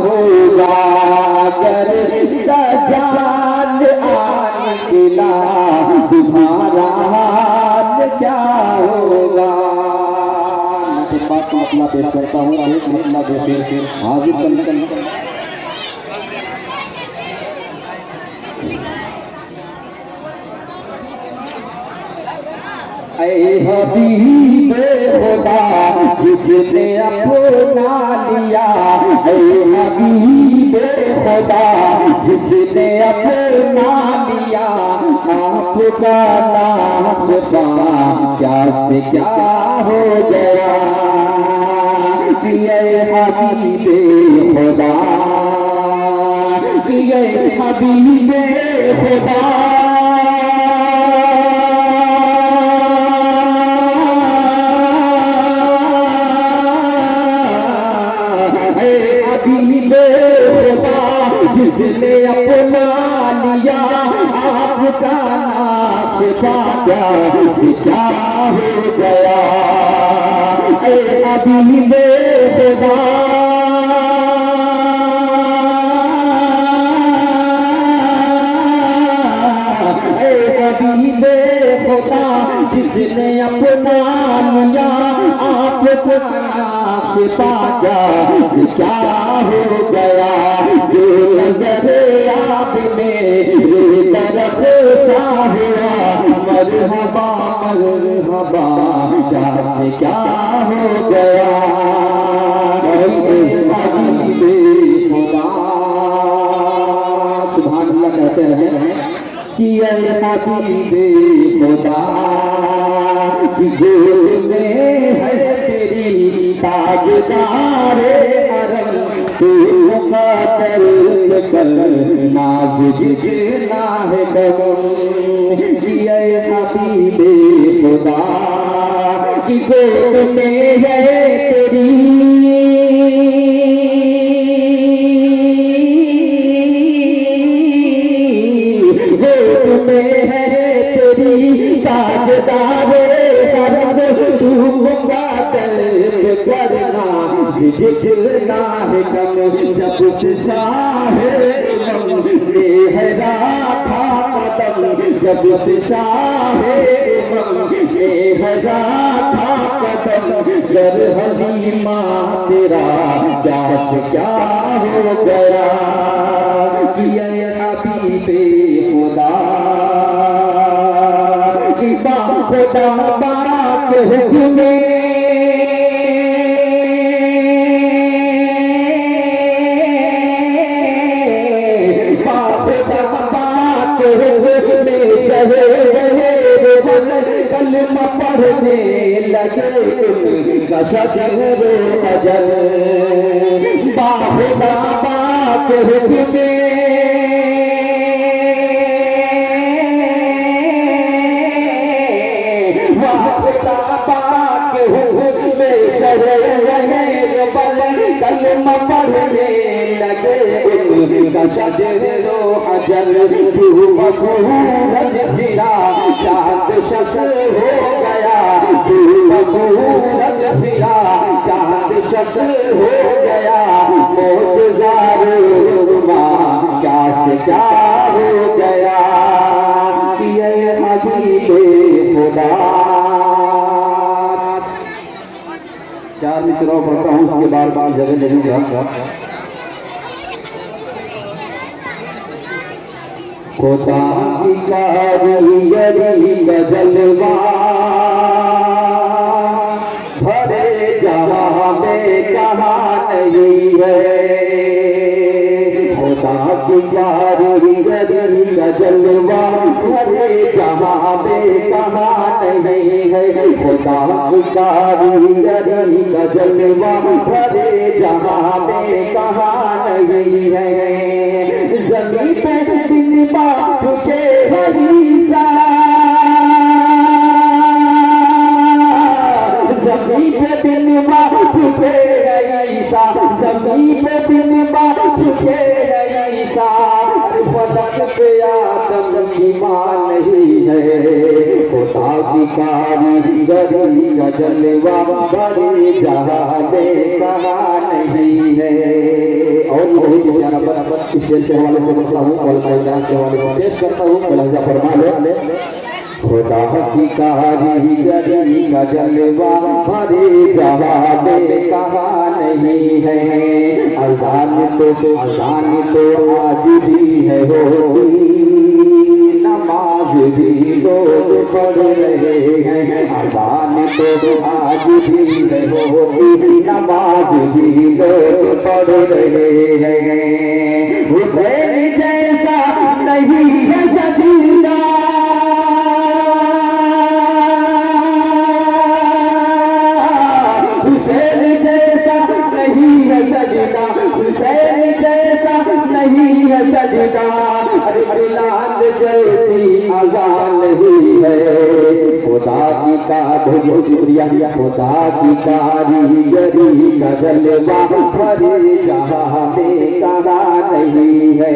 होगा अगर दज्जाल आ निकला तुम्हारा हाल क्या होगा। मसला पेश करता हूँ, एक मसला पेश हाजिर करने ऐ हबीबे खुदा जिसने अपना लिया, ऐ हबीबे खुदा जिसने अपना लिया, आपका नाम पा क्या से क्या हो गया। ऐ हबीबे खुदा, ऐ हबीबे खुदा, जिसने अपना लिया आपका नाम क्या क्या हो गया। अभी खुदा अभी खुदा जिसने अपना लिया आपका नाम क्या हो गया। आप मेरे तरफ हुआ मरहबा मरहबा क्या से क्या हो गया। खुदा सुभान अल्लाह कहते हैं कि हबीबे खुदा की गोद में है तेरी ताजदारे अरब, नाज जितना है कम। हबीबे खुदा की गोद में है तेरी गोद में है तेरी ताजदारे अरब, तू करना जितना है कम। सबसे शाहे मेहरा था कदम, सबसे शाहे मेहरा था कदम। जर हलीमा तेरा क्या से क्या हो गया। हबीबे खुदा खुदा बात हुक्मे कलमा पढ़ने लगे शजर अजल, बाबा बात हुक्मे कलमा पढ़ने लगे शजरो अजल। सूरज फिरा चांद शक हो गया, सूरज फिरा चांद शक हो गया। मोतज़ारो क्या से क्या हो गया। हबीबे खुदा चार मित्रों पढ़ता हूँ, उसके बार बार जगह लगेगा। खुदा की कारीगरी का जलवा भरे जहां में कहाँ नहीं है। खुदा की कारीगरी का जलवा भरे जहां में कहाँ नहीं है। खुदा की कारीगरी का जलवा भरे जहां में कहाँ नहीं है। जमीन पे दिन बाप के हरीसा, जमीन पे दिन बाप के हरीसा, जमीन पे दिन बाप के हरीसा। फलक पे आदम की मां नहीं है। खुदा की कारीगरी का जलवा बड़े जहां में कहाँ नहीं है। यहाँ पर स्टेज के हवाले से करता हूँ और मैदान के हवाले से पेश करता हूँ। लहजा फरमा ले खुदा की कारीगरी का जलवा हरे जवाबे कहा नहीं है। अजान तो आज भी है होती, नमाज भी लोग पढ़ रहे हैं। अजान तो आज भी है होती, नमाज भी लोग पढ़ रहे हैं। हुसैन जैसा नहीं है सजीदा, हुसैन जैसा नहीं है सजदा। अरे बिलाल जैसी अज़ान नहीं है। खुदा की शुक्रिया, खुदा की कारीगरी का जलवा हरे जहां में कहा नहीं है।